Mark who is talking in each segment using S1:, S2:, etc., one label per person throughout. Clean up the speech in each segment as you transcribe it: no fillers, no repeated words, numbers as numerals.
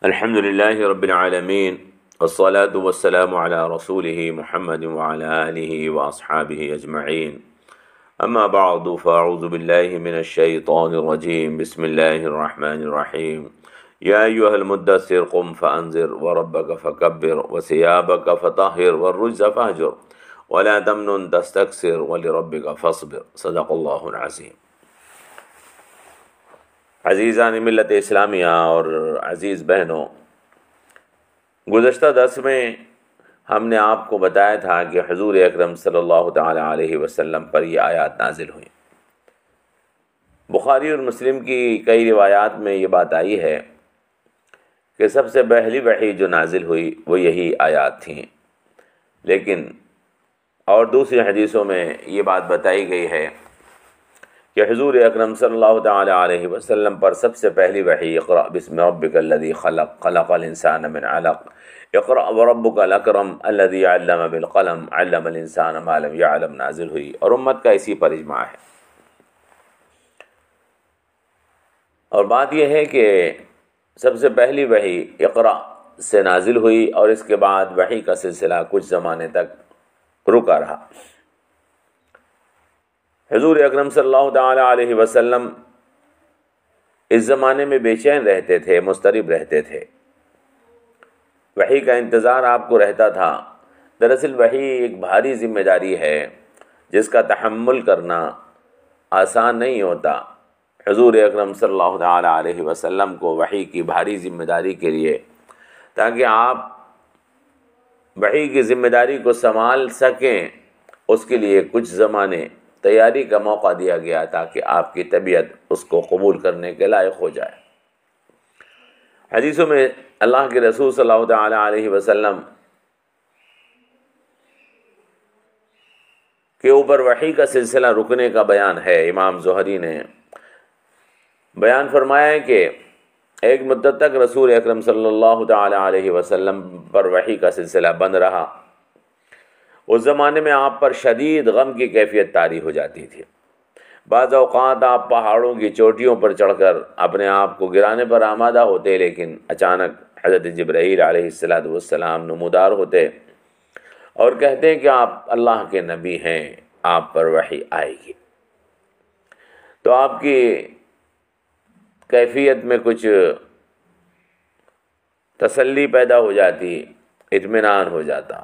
S1: الحمد لله رب العالمين والصلاة والسلام على رسوله محمد وعلى آله وأصحابه أجمعين أما بعد فأعوذ بالله من الشيطان الرجيم بسم الله الرحمن الرحيم يا أيها المدثر قم فأنذر وربك فكبر وثيابك فطهر والرجز فاهجر ولا تمنن تستكثر ولربك فاصبر صدق الله العظيم۔ عزیزان ملت اسلامیہ اور عزیز بہنوں، گزشتہ درس میں ہم نے آپ کو بتایا تھا کہ حضور اکرم صلی اللہ تعالی علیہ وسلم پر یہ آیات نازل ہوئیں۔ بخاری اور مسلم کی کئی روایات میں یہ بات آئی ہے کہ سب سے پہلی وحی جو نازل ہوئی وہ یہی آیات تھیں، لیکن اور دوسری حدیثوں میں یہ بات بتائی گئی ہے کہ حضور اکرم صلی اللہ تعالی علیہ وسلم پر سب سے پہلی وحی اقرأ بسم ربک الذی خلق خلق الانسان من علق اقرأ وربک الاکرم الذی علم بالقلم علم الانسان ما لم یعلم نازل ہوئی، اور امت کا اسی پر اجماع ہے۔ اور بات یہ ہے کہ سب سے پہلی وحی اقرأ سے نازل ہوئی اور اس کے بعد وحی کا سلسلہ کچھ زمانے تک رکا رہا۔ حضور اکرم صلی اللہ تعالی علیہ وسلم اس زمانے میں بے چین رہتے تھے، مضطرب رہتے تھے، وحی کا انتظار آپ کو رہتا تھا۔ دراصل وحی ایک بھاری ذمہ داری ہے جس کا تحمل کرنا آسان نہیں ہوتا۔ حضور اکرم صلی اللہ تعالی علیہ وسلم کو وحی کی بھاری ذمہ داری کے لیے، تاکہ آپ وحی کی ذمہ داری کو سنبھال سکیں، اس کے لیے کچھ زمانے تیاری کا موقع دیا گیا تاکہ آپ کی طبیعت اس کو قبول کرنے کے لائق ہو جائے۔ حدیثوں میں اللہ کے رسول صلی اللہ تعالی علیہ وسلم کے اوپر وحی کا سلسلہ رکنے کا بیان ہے۔ امام زہری نے بیان فرمایا ہے کہ ایک مدت تک رسول اکرم صلی اللہ تعالی علیہ وسلم پر وحی کا سلسلہ بند رہا۔ اس زمانے میں آپ پر شدید غم کی کیفیت طاری ہو جاتی تھی۔ بعض اوقات آپ پہاڑوں کی چوٹیوں پر چڑھ کر اپنے آپ کو گرانے پر آمادہ ہوتے، لیکن اچانک حضرت جبرائیل علیہ السلام نمودار ہوتے اور کہتے ہیں کہ آپ اللہ کے نبی ہیں، آپ پر وحی آئے گی۔ تو آپ کی کیفیت میں کچھ تسلی پیدا ہو جاتی، اطمینان ہو جاتا۔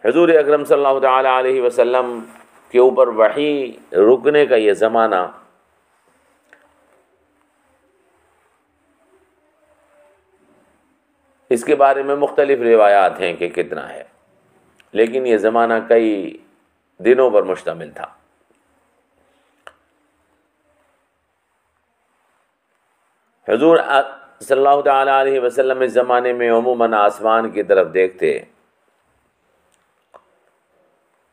S1: حضور اکرم صلی اللہ تعالی علیہ وسلم کے اوپر وحی رکنے کا یہ زمانہ اس کے بارے میں مختلف روایات ہیں کہ کتنا ہے، لیکن یہ زمانہ کئی دنوں پر مشتمل تھا۔ حضور صلی اللہ تعالی علیہ وسلم اس زمانے میں عموماً آسمان کی طرف دیکھتے،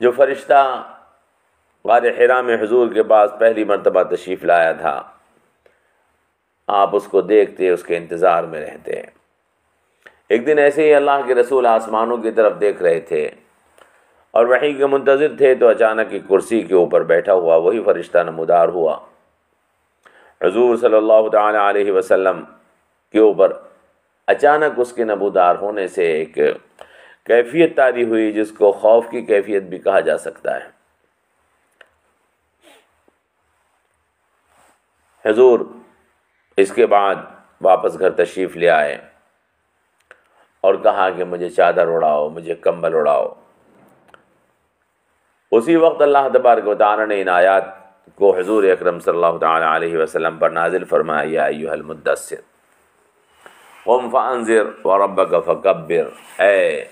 S1: جو فرشتہ غار حرا میں حضور کے پاس پہلی مرتبہ تشریف لایا تھا، آپ اس کو دیکھتے، اس کے انتظار میں رہتے۔ ایک دن ایسے ہی اللہ کے رسول آسمانوں کی طرف دیکھ رہے تھے اور وحی کے منتظر تھے، تو اچانک ایک کرسی کے اوپر بیٹھا ہوا وہی فرشتہ نمودار ہوا۔ حضور صلی اللہ تعالی علیہ وسلم کے اوپر اچانک اس کے نمودار ہونے سے ایک کیفیت طاری ہوئی جس کو خوف کی کیفیت بھی کہا جا سکتا ہے۔ حضور اس کے بعد واپس گھر تشریف لے آئے اور کہا کہ مجھے چادر اڑاؤ، مجھے کمبل اڑاؤ۔ اسی وقت اللہ تبارک و تعالی نے ان آیات کو حضور اکرم صلی اللہ تعالی علیہ وسلم پر نازل فرمایا، یا ایھا المدثر قم فانذر وربک فکبر، اے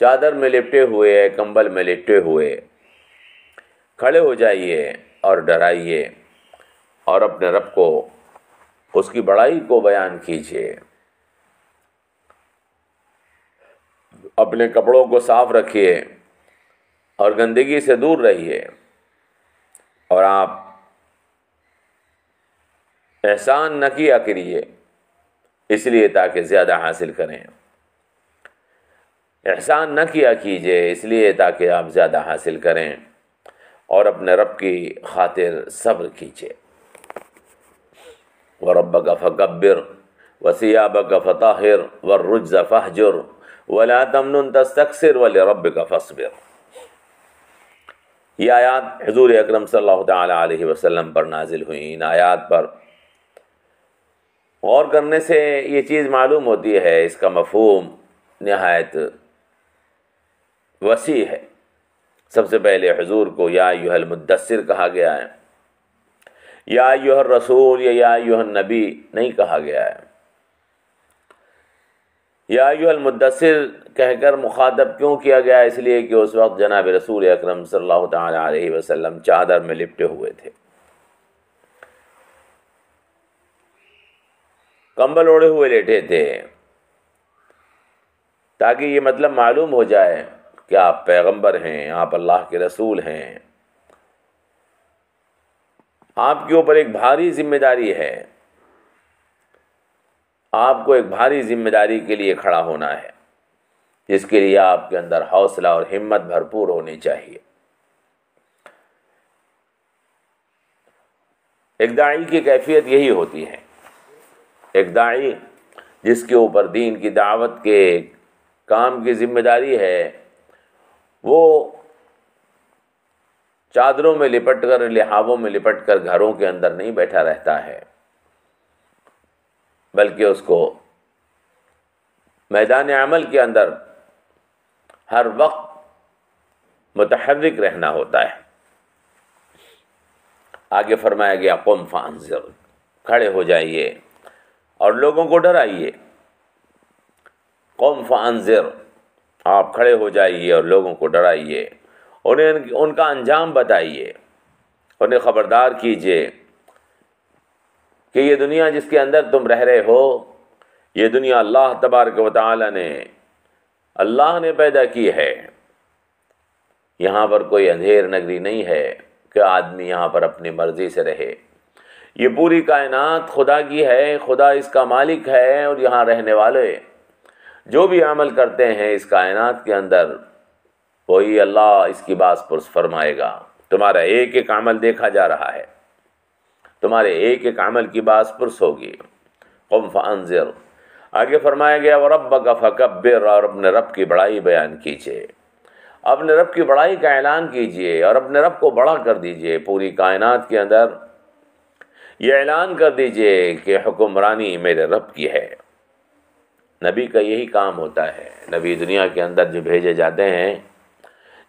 S1: چادر میں لپٹے ہوئے، کمبل میں لپٹے ہوئے کھڑے ہو جائیے اور ڈرائیے اور اپنے رب کو، اس کی بڑائی کو بیان کیجیے۔ اپنے کپڑوں کو صاف رکھیے اور گندگی سے دور رہیے، اور آپ احسان نہ کیا کریے اس لیے تاکہ زیادہ حاصل کریں، احسان نہ کیا کیجیے اس لیے تاکہ آپ زیادہ حاصل کریں، اور اپنے رب کی خاطر صبر کیجیے۔ وَرَبَّكَ فَكَبِّرْ وَثِيَابَكَ فَطَهِّرْ وَالرُّجْزَ فَاهْجُرْ وَلَا تَمْنُنْ تَسْتَكْثِرْ وَلِرَبِّكَ فَاصْبِرْ۔ یہ آیات حضور اکرم صلی اللہ تعالیٰ علیہ وسلم پر نازل ہوئیں۔ ان آیات پر غور کرنے سے یہ چیز معلوم ہوتی ہے، اس کا مفہوم نہایت وسیع ہے۔ سب سے پہلے حضور کو یا ایھا المدثر کہا گیا ہے، یا ایھا الرسول یا ایھا النبی نہیں کہا گیا ہے۔ یا ایھا المدثر کہہ کر مخاطب کیوں کیا گیا؟ اس لیے کہ اس وقت جناب رسول اکرم صلی اللہ تعالی علیہ وسلم چادر میں لپٹے ہوئے تھے، کمبل اوڑھے ہوئے لیٹے تھے، تاکہ یہ مطلب معلوم ہو جائے کہ آپ پیغمبر ہیں، آپ اللہ کے رسول ہیں، آپ کے اوپر ایک بھاری ذمہ داری ہے، آپ کو ایک بھاری ذمہ داری کے لیے کھڑا ہونا ہے، جس کے لیے آپ کے اندر حوصلہ اور ہمت بھرپور ہونی چاہیے۔ ایک داعی کی کیفیت یہی ہوتی ہے، ایک داعی جس کے اوپر دین کی دعوت کے کام کی ذمہ داری ہے، وہ چادروں میں لپٹ کر، لحافوں میں لپٹ کر گھروں کے اندر نہیں بیٹھا رہتا ہے، بلکہ اس کو میدان عمل کے اندر ہر وقت متحرک رہنا ہوتا ہے۔ آگے فرمایا گیا قم فانذر، کھڑے ہو جائیے اور لوگوں کو ڈرائیے۔ قم فانذر، آپ کھڑے ہو جائیے اور لوگوں کو ڈرائیے، انہیں ان کا انجام بتائیے، انہیں خبردار کیجیے کہ یہ دنیا جس کے اندر تم رہ رہے ہو، یہ دنیا اللہ تبارک و تعالی نے، اللہ نے پیدا کی ہے۔ یہاں پر کوئی اندھیر نگری نہیں ہے کہ آدمی یہاں پر اپنی مرضی سے رہے۔ یہ پوری کائنات خدا کی ہے، خدا اس کا مالک ہے، اور یہاں رہنے والے جو بھی عمل کرتے ہیں اس کائنات کے اندر، وہی اللہ اس کی باز پرس فرمائے گا۔ تمہارا ایک ایک عمل دیکھا جا رہا ہے، تمہارے ایک ایک عمل کی باز پرس ہوگی۔ قم فانذر، آگے فرمایا گیا وَرَبَّكَ فَكَبِّرْ، اور اپنے رب کی بڑائی بیان کیجئے، اپنے رب کی بڑائی کا اعلان کیجئے اور اپنے رب کو بڑا کر دیجئے۔ پوری کائنات کے اندر یہ اعلان کر دیجئے کہ حکمرانی میرے رب کی ہے۔ نبی کا یہی کام ہوتا ہے۔ نبی دنیا کے اندر جو بھیجے جاتے ہیں،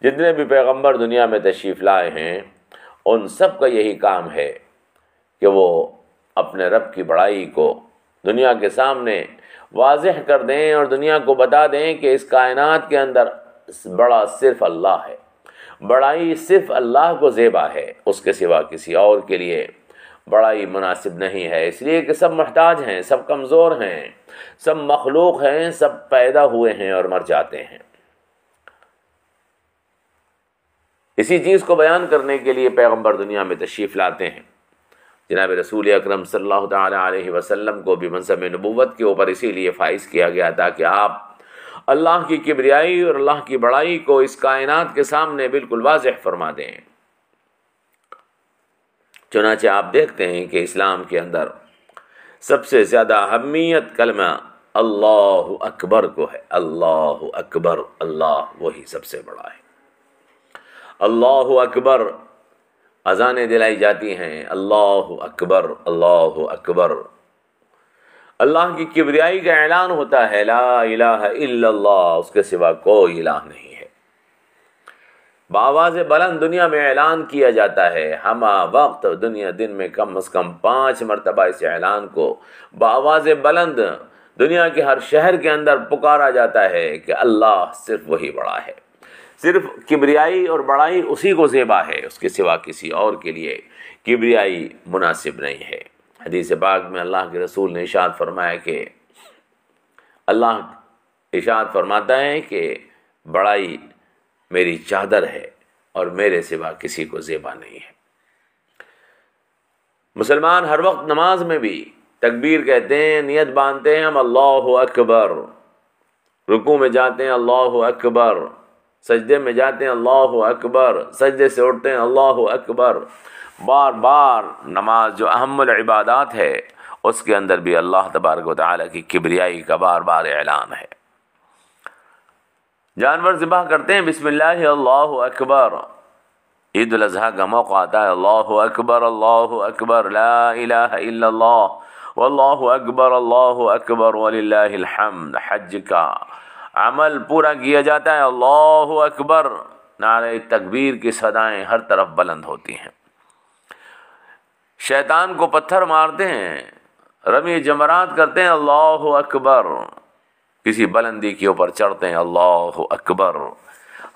S1: جتنے بھی پیغمبر دنیا میں تشریف لائے ہیں، ان سب کا یہی کام ہے کہ وہ اپنے رب کی بڑائی کو دنیا کے سامنے واضح کر دیں اور دنیا کو بتا دیں کہ اس کائنات کے اندر بڑا صرف اللہ ہے، بڑائی صرف اللہ کو زیبا ہے، اس کے سوا کسی اور کے لیے بڑائی مناسب نہیں ہے۔ اس لیے کہ سب محتاج ہیں، سب کمزور ہیں، سب مخلوق ہیں، سب پیدا ہوئے ہیں اور مر جاتے ہیں۔ اسی چیز کو بیان کرنے کے لیے پیغمبر دنیا میں تشریف لاتے ہیں۔ جناب رسول اکرم صلی اللہ تعالی علیہ وسلم کو بھی منصب نبوت کے اوپر اسی لیے فائز کیا گیا تھا کہ آپ اللہ کی کبریائی اور اللہ کی بڑائی کو اس کائنات کے سامنے بالکل واضح فرما دیں۔ چنانچہ آپ دیکھتے ہیں کہ اسلام کے اندر سب سے زیادہ اہمیت کلمہ اللہ اکبر کو ہے۔ اللہ اکبر، اللہ وہی سب سے بڑا ہے۔ اللہ اکبر، اذانیں دلائی جاتی ہیں، اللہ اکبر، اللہ اکبر۔ اللہ کی کبریائی کا اعلان ہوتا ہے، لا الہ الا اللہ، اس کے سوا کوئی الہ نہیں ہے۔ بآواز بلند دنیا میں اعلان کیا جاتا ہے، ہمہ وقت دن میں کم از کم 5 مرتبہ اس اعلان کو بآواز بلند دنیا کے ہر شہر کے اندر پکارا جاتا ہے کہ اللہ صرف وہی بڑا ہے، صرف کبریائی اور بڑائی اسی کو زیبا ہے، اس کے سوا کسی اور کے لیے کبریائی مناسب نہیں ہے۔ حدیث پاک میں اللہ کے رسول نے ارشاد فرمایا کہ اللہ ارشاد فرماتا ہے کہ بڑائی میری چادر ہے اور میرے سوا کسی کو زیبا نہیں ہے۔ مسلمان ہر وقت نماز میں بھی تکبیر کہتے ہیں، نیت باندھتے ہیں ہم اللہ اکبر، رکوع میں جاتے ہیں اللہ اکبر، سجدے میں جاتے ہیں اللہ اکبر، سجدے سے اٹھتے ہیں اللہ اکبر۔ بار بار نماز جو اہم العبادات ہے اس کے اندر بھی اللہ تبارک و تعالیٰ کی کبریائی کا بار بار اعلان ہے۔ جانور ذبح کرتے ہیں، بسم اللہ اللہ اکبر۔ عید الاضحیٰ کا موقع آتا ہے، اللہ اکبر لا الہ الا اللہ واللہ اکبر وللہ الحمد۔ حج کا عمل پورا کیا جاتا ہے، اللہ اکبر، نعرہ تکبیر کی صدائیں ہر طرف بلند ہوتی ہیں۔ شیطان کو پتھر مارتے ہیں، رمی جمرات کرتے ہیں، اللہ اکبر، کسی بلندی کے اوپر چڑھتے ہیں، اللہ اکبر۔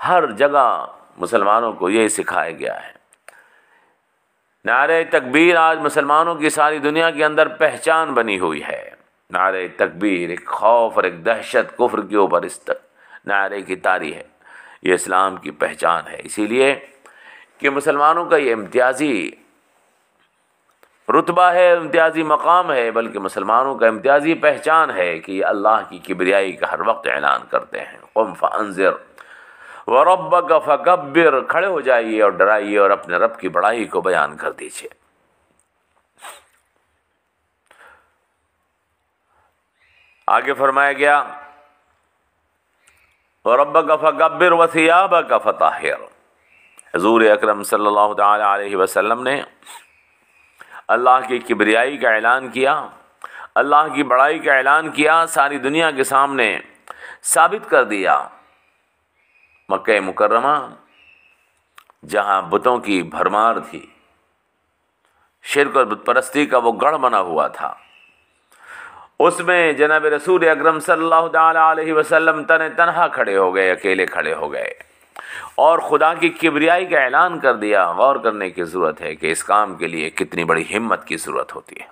S1: ہر جگہ مسلمانوں کو یہ سکھایا گیا ہے۔ نعرہ تکبیر آج مسلمانوں کی ساری دنیا کے اندر پہچان بنی ہوئی ہے۔ نعرہ تکبیر ایک خوف اور ایک دہشت کفر کے اوپر اس نعرے کی طاری ہے، یہ اسلام کی پہچان ہے۔ اسی لیے کہ مسلمانوں کا یہ امتیازی رتبہ ہے، امتیازی مقام ہے، بلکہ مسلمانوں کا امتیازی پہچان ہے کہ یہ اللہ کی کبریائی کا ہر وقت اعلان کرتے ہیں۔ قم فانذر وربک فکبر، کھڑے ہو جائیے اور ڈرائیے اور اپنے رب کی بڑائی کو بیان کر دیجیے۔ آگے فرمایا گیا وَرَبَّكَ فَكَبِّرْ وَثِيَابَكَ فَطَهِّرْ۔ حضور اکرم صلی اللہ تعالی علیہ وسلم نے اللہ کی کبریائی کا اعلان کیا، اللہ کی بڑائی کا اعلان کیا، ساری دنیا کے سامنے ثابت کر دیا۔ مکہ مکرمہ جہاں بتوں کی بھرمار تھی، شرک اور بت پرستی کا وہ گڑھ بنا ہوا تھا، اس میں جناب رسول اکرم صلی اللہ تعالی علیہ وسلم تنہا کھڑے ہو گئے، اکیلے کھڑے ہو گئے اور خدا کی کبریائی کا اعلان کر دیا۔ غور کرنے کی ضرورت ہے کہ اس کام کے لیے کتنی بڑی ہمت کی ضرورت ہوتی ہے،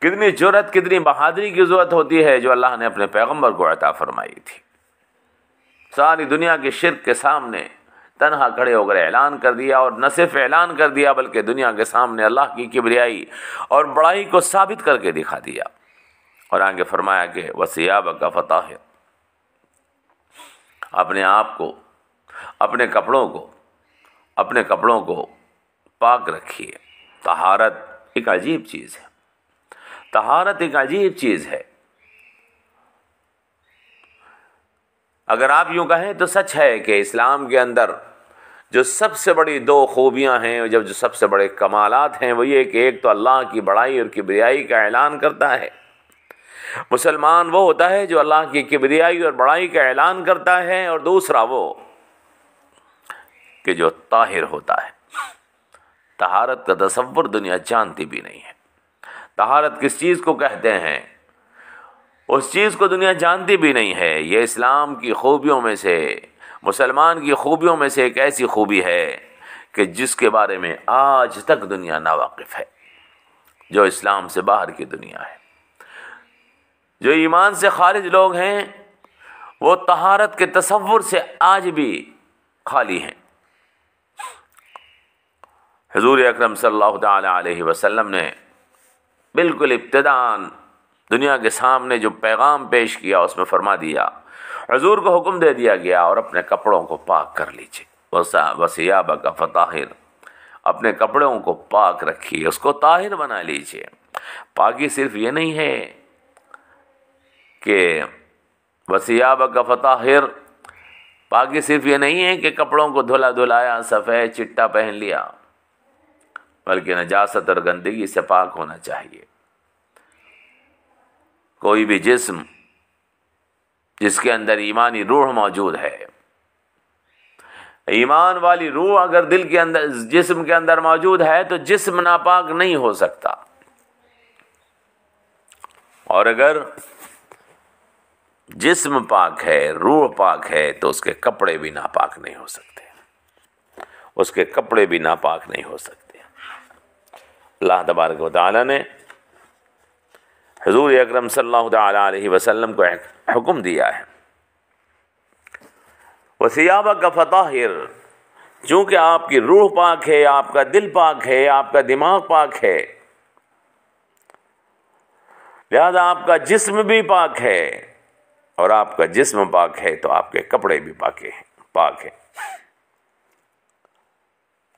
S1: کتنی جرأت، کتنی بہادری کی ضرورت ہوتی ہے جو اللہ نے اپنے پیغمبر کو عطا فرمائی تھی۔ ساری دنیا کے شرک کے سامنے تنہا کھڑے ہو کر اعلان کر دیا، اور نہ صرف اعلان کر دیا بلکہ دنیا کے سامنے اللہ کی کبریائی اور بڑائی کو ثابت کر کے دکھا دیا۔ اور آگے فرمایا کہ وَثِيَابَكَ فَطَهِّرْ، اپنے آپ کو، اپنے کپڑوں کو پاک رکھیے۔ طہارت ایک عجیب چیز ہے، طہارت ایک عجیب چیز ہے۔ اگر آپ یوں کہیں تو سچ ہے کہ اسلام کے اندر جو سب سے بڑی دو خوبیاں ہیں، جو سب سے بڑے کمالات ہیں، وہ یہ کہ ایک تو اللہ کی بڑائی اور کبریائی کا اعلان کرتا ہے۔ مسلمان وہ ہوتا ہے جو اللہ کی کبریائی اور بڑائی کا اعلان کرتا ہے، اور دوسرا وہ کہ جو طاہر ہوتا ہے۔ طہارت کا تصور دنیا جانتی بھی نہیں ہے۔ طہارت کس چیز کو کہتے ہیں اس چیز کو دنیا جانتی بھی نہیں ہے۔ یہ اسلام کی خوبیوں میں سے، مسلمان کی خوبیوں میں سے ایک ایسی خوبی ہے کہ جس کے بارے میں آج تک دنیا ناواقف ہے، جو اسلام سے باہر کی دنیا ہے۔ جو ایمان سے خارج لوگ ہیں وہ طہارت کے تصور سے آج بھی خالی ہیں۔ حضور اکرم صلی اللہ تعالی علیہ وسلم نے بالکل ابتداءً دنیا کے سامنے جو پیغام پیش کیا اس میں فرما دیا، حضور کو حکم دے دیا گیا اور اپنے کپڑوں کو پاک کر لیجیے۔ وَثِيَابَكَ فَطَهِّرْ، اپنے کپڑوں کو پاک رکھیے، اس کو طاہر بنا لیجیے۔ پاکی صرف یہ نہیں ہے کہ وَثِيَابَكَ فَطَهِّرْ، پاکی صرف یہ نہیں ہے کہ کپڑوں کو دھلا دھلایا، سفید چٹا پہن لیا، بلکہ نجاست اور گندگی سے پاک ہونا چاہیے۔ کوئی بھی جسم جس کے اندر ایمانی روح موجود ہے، ایمان والی روح اگر دل کے اندر، جسم کے اندر موجود ہے تو جسم ناپاک نہیں ہو سکتا، اور اگر جسم پاک ہے، روح پاک ہے، تو اس کے کپڑے بھی ناپاک نہیں ہو سکتے، اس کے کپڑے بھی ناپاک نہیں ہو سکتے۔ اللہ تبارک و تعالی نے حضور اکرم صلی اللہ تعالی علیہ وسلم کو حکم دیا ہے وَثِيَابَكَ فَطَهِّرْ، چونکہ آپ کی روح پاک ہے، آپ کا دل پاک ہے، آپ کا دماغ پاک ہے، لہذا آپ کا جسم بھی پاک ہے، اور آپ کا جسم پاک ہے تو آپ کے کپڑے بھی پاک ہیں۔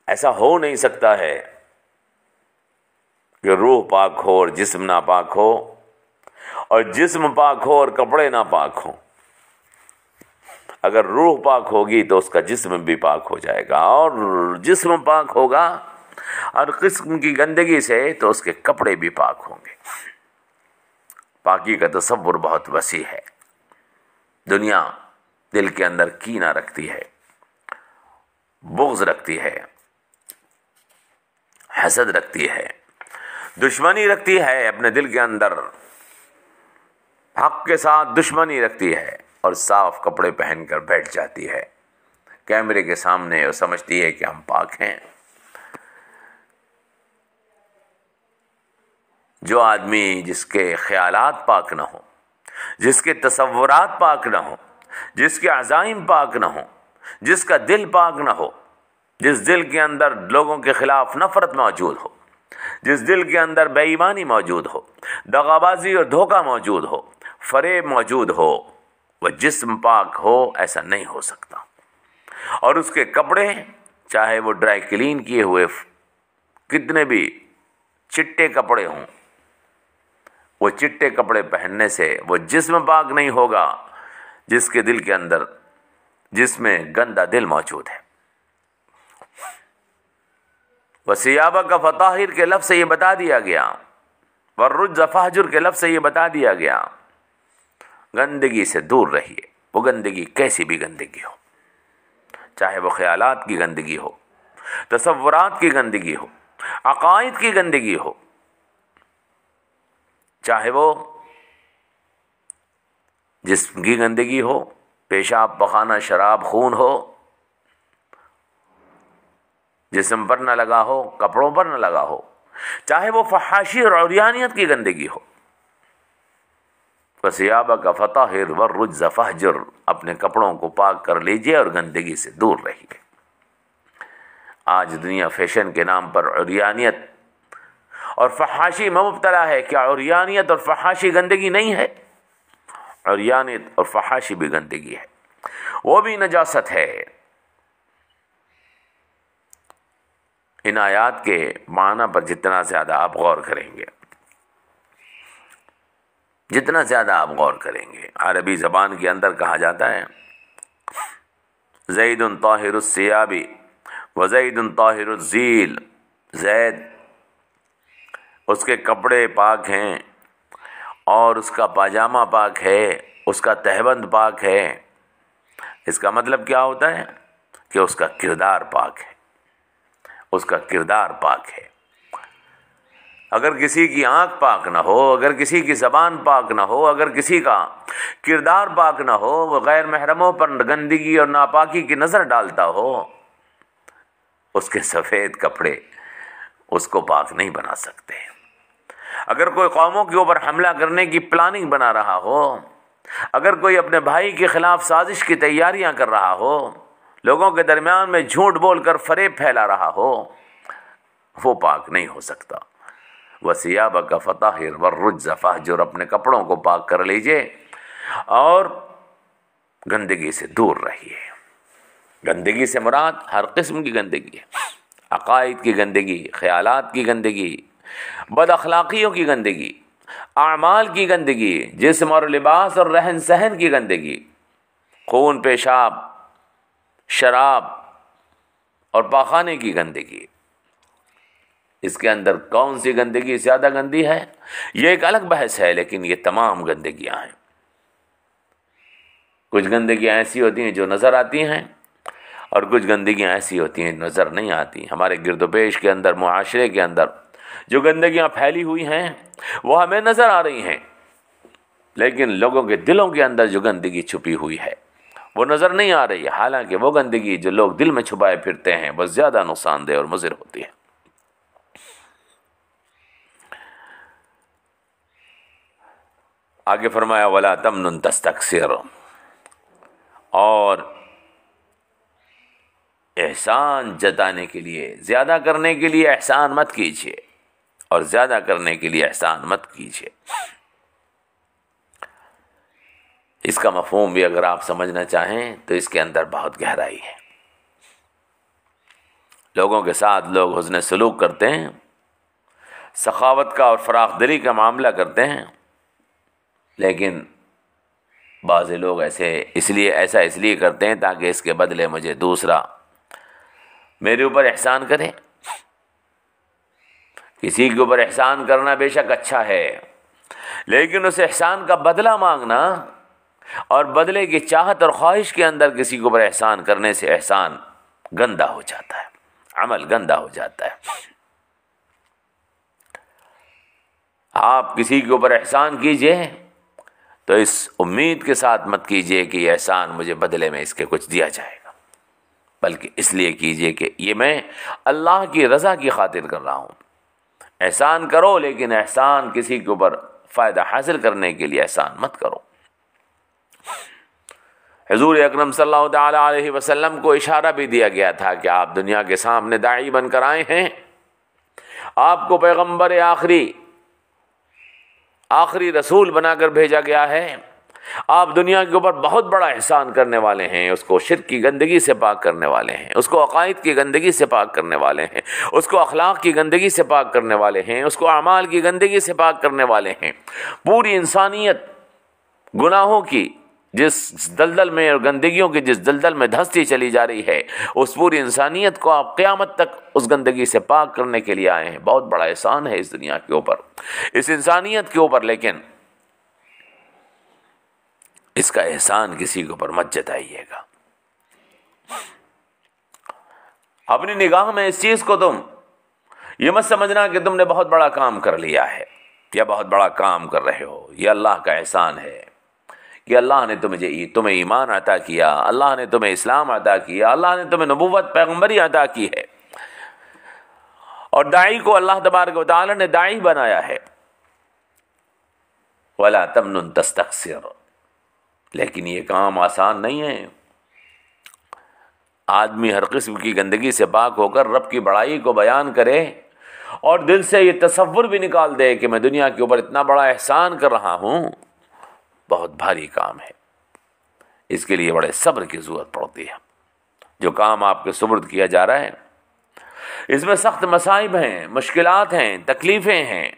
S1: ایسا ہو نہیں سکتا ہے کہ روح پاک ہو اور جسم ناپاک ہو، اور جسم پاک ہو اور کپڑے ناپاک ہوں۔ اگر روح پاک ہوگی تو اس کا جسم بھی پاک ہو جائے گا، اور جسم پاک ہوگا ہر قسم کی گندگی سے تو اس کے کپڑے بھی پاک ہوں گے۔ پاکی کا تصور بہت وسیع ہے۔ دنیا دل کے اندر کینہ رکھتی ہے، بغض رکھتی ہے، حسد رکھتی ہے، دشمنی رکھتی ہے، اپنے دل کے اندر حق کے ساتھ دشمنی رکھتی ہے، اور صاف کپڑے پہن کر بیٹھ جاتی ہے کیمرے کے سامنے اور سمجھتی ہے کہ ہم پاک ہیں۔ جو آدمی جس کے خیالات پاک نہ ہوں، جس کے تصورات پاک نہ ہوں، جس کے عزائم پاک نہ ہوں، جس کا دل پاک نہ ہو، جس دل کے اندر لوگوں کے خلاف نفرت موجود ہو، جس دل کے اندر بے ایمانی موجود ہو، دغابازی اور دھوکہ موجود ہو، فریب موجود ہو، وہ جسم پاک ہو ایسا نہیں ہو سکتا۔ اور اس کے کپڑے چاہے وہ ڈرائی کلین کیے ہوئے کتنے بھی چٹے کپڑے ہوں، وہ چٹے کپڑے پہننے سے وہ جسم پاک نہیں ہوگا جس کے دل کے اندر، جس میں گندا دل موجود ہے۔ وَثِيَابَكَ فَطَهِّرْ کے لفظ سے یہ بتا دیا گیا، وَالرُّجْزَ فَاهْجُرْ کے لفظ سے یہ بتا دیا گیا، گندگی سے دور رہیے۔ وہ گندگی کیسی بھی گندگی ہو، چاہے وہ خیالات کی گندگی ہو، تصورات کی گندگی ہو، عقائد کی گندگی ہو، چاہے وہ جسم کی گندگی ہو، پیشاب پخانہ شراب خون ہو، جسم پر نہ لگا ہو، کپڑوں پر نہ لگا ہو، چاہے وہ فحاشی اور عریانیت کی گندگی ہو۔ وَثِيَابَكَ فَطَهِّرْ وَالرُّجْزَ فَاهْجُرْ، اپنے کپڑوں کو پاک کر لیجئے اور گندگی سے دور رہیے۔ آج دنیا فیشن کے نام پر عریانیت اور فحاشی میں مبتلا ہے۔ کیا عریانیت اور فحاشی گندگی نہیں ہے؟ عریانیت اور فحاشی بھی گندگی ہے، وہ بھی نجاست ہے۔ ان آیات کے معنی پر جتنا زیادہ آپ غور کریں گے، جتنا زیادہ آپ غور کریں گے، عربی زبان کے اندر کہا جاتا ہے زید طاہر الثیاب وزید طاہر الذیل، زید اس کے کپڑے پاک ہیں اور اس کا پاجامہ پاک ہے، اس کا تہبند پاک ہے۔ اس کا مطلب کیا ہوتا ہے کہ اس کا کردار پاک ہے، اس کا کردار پاک ہے۔ اگر کسی کی آنکھ پاک نہ ہو، اگر کسی کی زبان پاک نہ ہو، اگر کسی کا کردار پاک نہ ہو، وہ غیر محرموں پر گندگی اور ناپاکی کی نظر ڈالتا ہو، اس کے سفید کپڑے اس کو پاک نہیں بنا سکتے۔ اگر کوئی قوموں کے اوپر حملہ کرنے کی پلاننگ بنا رہا ہو، اگر کوئی اپنے بھائی کے خلاف سازش کی تیاریاں کر رہا ہو، لوگوں کے درمیان میں جھوٹ بول کر فریب پھیلا رہا ہو، وہ پاک نہیں ہو سکتا۔ وَثِيَابَكَ فَطَهِّرْ وَالرُّجْزَ فَاهْجُرْ، اپنے کپڑوں کو پاک کر لیجئے اور گندگی سے دور رہیے۔ گندگی سے مراد ہر قسم کی گندگی ہے، عقائد کی گندگی، خیالات کی گندگی، بد اخلاقیوں کی گندگی، اعمال کی گندگی، جسم اور لباس اور رہن سہن کی گندگی، خون پیشاب، شراب اور پاخانے کی گندگی۔ اس کے اندر کون سی گندگی زیادہ گندی ہے یہ ایک الگ بحث ہے، لیکن یہ تمام گندگیاں ہیں۔ کچھ گندگیاں ایسی ہوتی ہیں جو نظر آتی ہیں اور کچھ گندگیاں ایسی ہوتی ہیں نظر نہیں آتی۔ ہمارے گرد و پیش کے اندر، معاشرے کے اندر جو گندگیاں پھیلی ہوئی ہیں وہ ہمیں نظر آ رہی ہیں، لیکن لوگوں کے دلوں کے اندر جو گندگی چھپی ہوئی ہے وہ نظر نہیں آ رہی ہے۔ حالانکہ وہ گندگی جو لوگ دل میں چھپائے پھرتے ہیں وہ زیادہ نقصان دہ اور مضر ہوتی ہے۔ آگے فرمایا وَلَا تَمْنُن تَسْتَكْثِرْ، اور احسان جتانے کے لیے، زیادہ کرنے کے لیے احسان مت کیجیے، اور زیادہ کرنے کے لیے احسان مت کیجیے۔ اس کا مفہوم بھی اگر آپ سمجھنا چاہیں تو اس کے اندر بہت گہرائی ہے۔ لوگوں کے ساتھ لوگ حسن سلوک کرتے ہیں، سخاوت کا اور فراخ دلی کا معاملہ کرتے ہیں، لیکن بعض لوگ ایسا اس لیے کرتے ہیں تاکہ اس کے بدلے مجھے دوسرا میرے اوپر احسان کرے۔ کسی کے اوپر احسان کرنا بے شک اچھا ہے، لیکن اس احسان کا بدلہ مانگنا اور بدلے کی چاہت اور خواہش کے اندر کسی کے اوپر احسان کرنے سے احسان گندا ہو جاتا ہے، عمل گندا ہو جاتا ہے۔ آپ کسی کے اوپر احسان کیجئے تو اس امید کے ساتھ مت کیجئے کہ یہ احسان مجھے بدلے میں اس کے کچھ دیا جائے گا، بلکہ اس لیے کیجئے کہ یہ میں اللہ کی رضا کی خاطر کر رہا ہوں۔ احسان کرو، لیکن احسان کسی کے اوپر فائدہ حاصل کرنے کے لیے احسان مت کرو۔ حضور اکرم صلی اللہ تعالی علیہ وسلم کو اشارہ بھی دیا گیا تھا کہ آپ دنیا کے سامنے داعی بن کر آئے ہیں، آپ کو پیغمبر آخری رسول بنا کر بھیجا گیا ہے، آپ دنیا کے اوپر بہت بڑا احسان کرنے والے ہیں، اس کو شرک کی گندگی سے پاک کرنے والے ہیں، اس کو عقائد کی گندگی سے پاک کرنے والے ہیں، اس کو اخلاق کی گندگی سے پاک کرنے والے ہیں، اس کو اعمال کی گندگی سے پاک کرنے والے ہیں۔ پوری انسانیت گناہوں کی جس دلدل میں اور گندگیوں کی جس دلدل میں دھنستی چلی جا رہی ہے، اس پوری انسانیت کو آپ قیامت تک اس گندگی سے پاک کرنے کے لیے آئے ہیں۔ بہت بڑا احسان ہے اس دنیا کے اوپر، اس انسانیت کے اوپر، لیکن اس کا احسان کسی کے اوپر مت جتائیے گا۔ اپنی نگاہ میں اس چیز کو تم یہ مت سمجھنا کہ تم نے بہت بڑا کام کر لیا ہے یا بہت بڑا کام کر رہے ہو۔ یہ اللہ کا احسان ہے کہ اللہ نے تمہیں ایمان عطا کیا، اللہ نے تمہیں اسلام عطا کیا، اللہ نے تمہیں نبوت پیغمبری عطا کی ہے، اور داعی کو اللہ تبارک و تعالی نے داعی بنایا ہے۔ وَلَا تَمْنُن تَسْتَكْثِرْ، لیکن یہ کام آسان نہیں ہے۔ آدمی ہر قسم کی گندگی سے پاک ہو کر رب کی بڑائی کو بیان کرے اور دل سے یہ تصور بھی نکال دے کہ میں دنیا کے اوپر اتنا بڑا احسان کر رہا ہوں، بہت بھاری کام ہے۔ اس کے لیے بڑے صبر کی ضرورت پڑتی ہے۔ جو کام آپ کے سپرد کیا جا رہا ہے، اس میں سخت مصائب ہیں، مشکلات ہیں، تکلیفیں ہیں،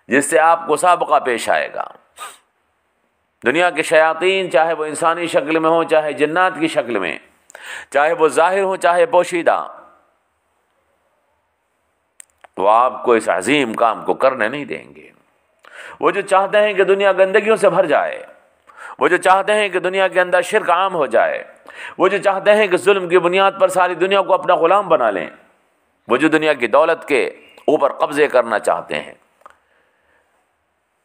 S1: جس سے آپ کو سابقہ پیش آئے گا۔ دنیا کے شیاطین، چاہے وہ انسانی شکل میں ہوں چاہے جنات کی شکل میں، چاہے وہ ظاہر ہوں چاہے پوشیدہ، وہ آپ کو اس عظیم کام کو کرنے نہیں دیں گے۔ وہ جو چاہتے ہیں کہ دنیا گندگیوں سے بھر جائے، وہ جو چاہتے ہیں کہ دنیا کے اندر شرک عام ہو جائے، وہ جو چاہتے ہیں کہ ظلم کی بنیاد پر ساری دنیا کو اپنا غلام بنا لیں، وہ جو دنیا کی دولت کے اوپر قبضے کرنا چاہتے ہیں،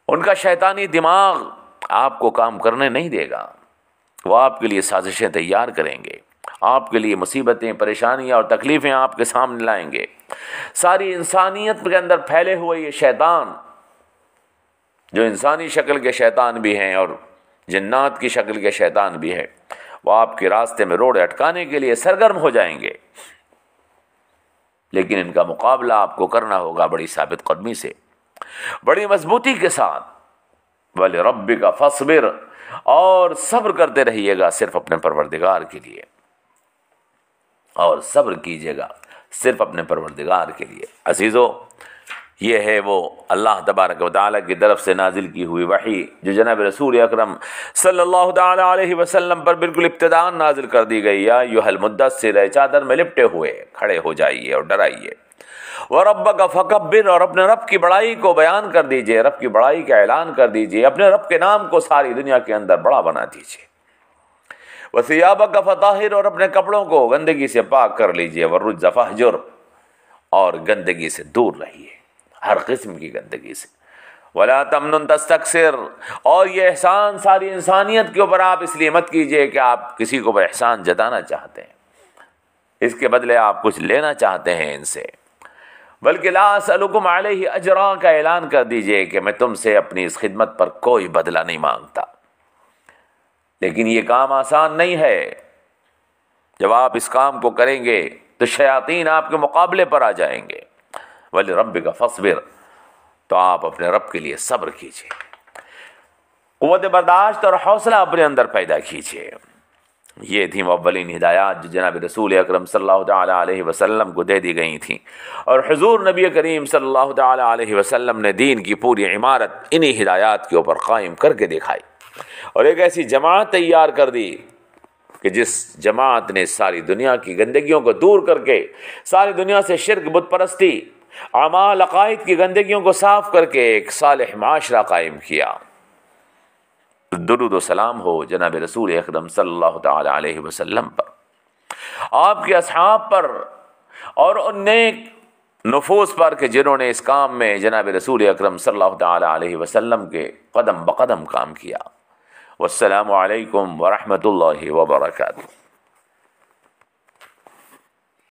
S1: ان کا شیطانی دماغ آپ کو کام کرنے نہیں دے گا۔ وہ آپ کے لیے سازشیں تیار کریں گے، آپ کے لیے مصیبتیں، پریشانیاں اور تکلیفیں آپ کے سامنے لائیں گے۔ ساری انسانیت کے اندر پھیلے ہوئے یہ شیطان، جو انسانی شکل کے شیطان بھی ہیں اور جنات کی شکل کے شیطان بھی ہیں، وہ آپ کے راستے میں روڑے اٹکانے کے لیے سرگرم ہو جائیں گے، لیکن ان کا مقابلہ آپ کو کرنا ہوگا بڑی ثابت قدمی سے، بڑی مضبوطی کے ساتھ۔ وَلِرَبِّكَ فَاصْبِرْ، اور صبر کرتے رہیے گا صرف اپنے پروردگار کے لیے، اور صبر کیجیے گا صرف اپنے پروردگار کے لیے۔ عزیزو، یہ ہے وہ اللہ تبارک و تعالیٰ کی طرف سے نازل کی ہوئی وحی جو جناب رسول اکرم صلی اللہ تعالی علیہ وسلم پر بالکل ابتداءً نازل کر دی گئی۔ یا ایھا المدثر، چادر میں لپٹے ہوئے کھڑے ہو جائیے اور ڈرائیے۔ وَرَبَّكَ فَكَبِّرْ، اور اپنے رب کی بڑائی کو بیان کر دیجئے، رب کی بڑائی کا اعلان کر دیجئے، اپنے رب کے نام کو ساری دنیا کے اندر بڑا بنا دیجئے۔ وَثِيَابَكَ فَطَهِّرْ، اور اپنے کپڑوں کو گندگی سے پاک کر لیجئے۔ وَالرُّجْزَ فَاهْجُرْ، اور گندگی سے دور رہیے، ہر قسم کی گندگی سے۔ وَلَا تَمْنُن تَسْتَكْثِرْ، اور یہ احسان ساری انسانیت کے اوپر آپ اس لیے مت کیجئے کہ آپ کسی کو احسان جتانا چاہتے ہیں، اس کے بدلے آپ کچھ لینا چاہتے ہیں ان سے، بلکہ لا اسألکم علیہ اجرا کا اعلان کر دیجئے کہ میں تم سے اپنی اس خدمت پر کوئی بدلہ نہیں مانگتا۔ لیکن یہ کام آسان نہیں ہے۔ جب آپ اس کام کو کریں گے تو شیاطین آپ کے مقابلے پر آ جائیں گے۔ وَلِرَبِّكَ فَاصْبِرْ، تو آپ اپنے رب کے لیے صبر کیجئے، قوت برداشت اور حوصلہ اپنے اندر پیدا کیجئے۔ یہ تھیں اولین ہدایات جو جناب رسول اکرم صلی اللہ تعالیٰ علیہ وسلم کو دے دی گئی تھیں، اور حضور نبی کریم صلی اللہ تعالیٰ علیہ وسلم نے دین کی پوری عمارت انہی ہدایات کے اوپر قائم کر کے دکھائی، اور ایک ایسی جماعت تیار کر دی کہ جس جماعت نے ساری دنیا کی گندگیوں کو دور کر کے، ساری دنیا سے شرک، بت پرستی، اعمال، عقائد کی گندگیوں کو صاف کر کے ایک صالح معاشرہ قائم کیا۔ درود و سلام ہو جناب رسول اکرم صلی اللہ تعالی علیہ وسلم پر، آپ کے اصحاب پر، اور ان نیک نفوس پر کہ جنہوں نے اس کام میں جناب رسول اکرم صلی اللہ تعالی علیہ وسلم کے قدم بقدم کام کیا۔ والسلام علیکم ورحمۃ اللہ وبرکاتہ۔